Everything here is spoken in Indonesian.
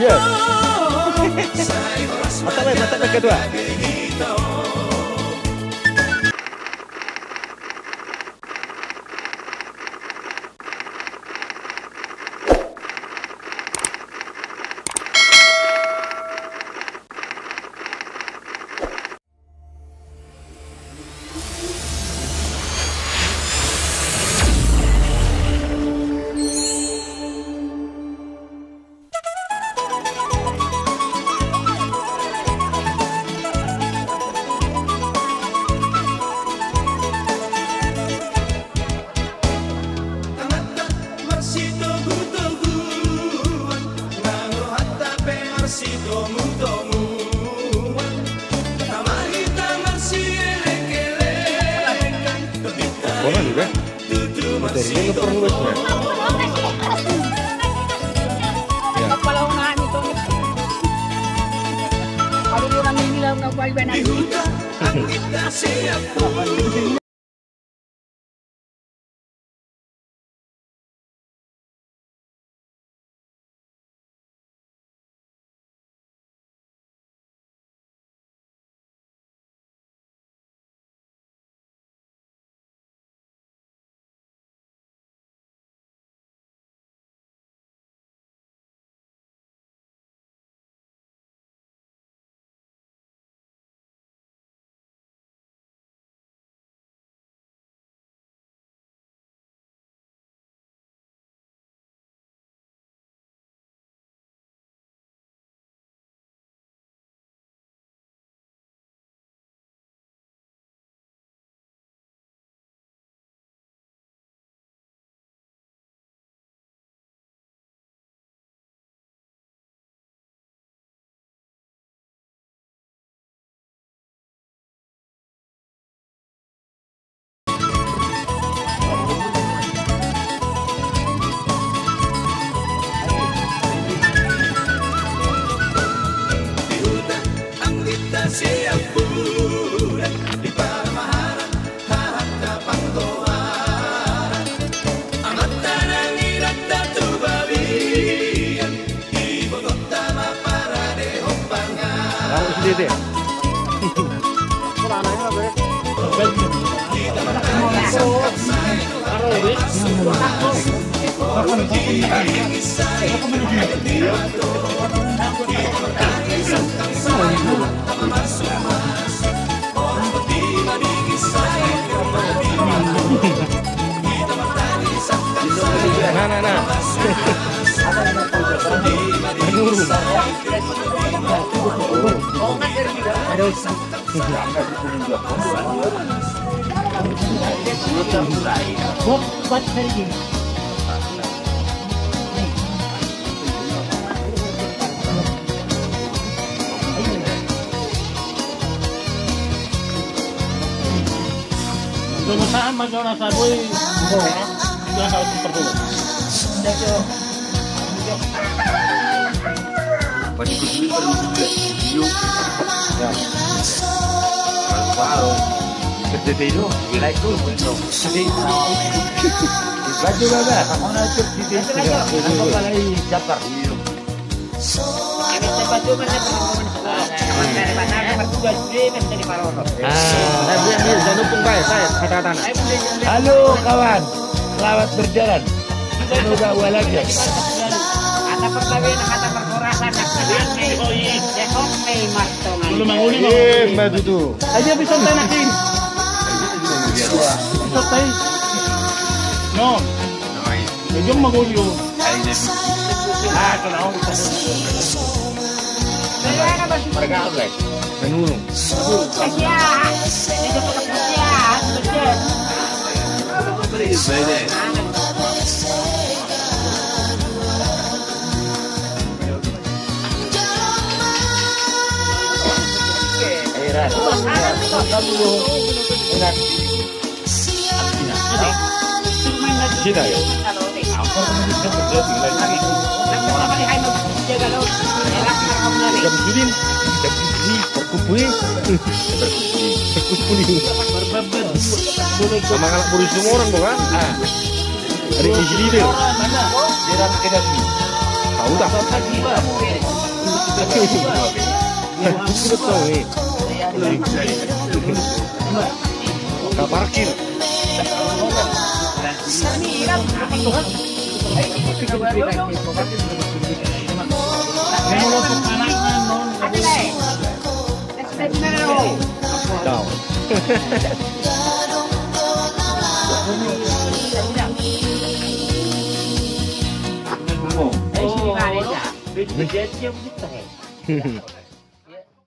Iya. Mata kedua. Boleh juga. Materinya nggak perlu ya. Kepala unahan itu. Kalau dia orang ini lah nggak boleh benar. Dede. Nah. Saan man yun nasa boy, yung house ng pertulo. Pasti kusuli pada musuh video. Ya. Kalau kerja itu, gila itu betul. Jadi, baju apa? Mana cek di sini? Apa lagi Jakar? Ini baju mana teman-teman dari mana bertugas di menjadi Parono. Saya bilang jangan numpung baik saya kata-kata. Halo kawan, selamat berjalan. Semoga awal lagi. Kata perkawinan, kata perkurasan, Belum manguli mo. Mbak Dudu. Aja bisa tayo natin. Bisa tayo. No. Medyo magulyo. Kalau Mereka apa? Menulung. Cina ya? Sama kalak puri semua orang tuh kan? Ada isi leader. Jalan kedai. udah. Nggak parkir. Oh,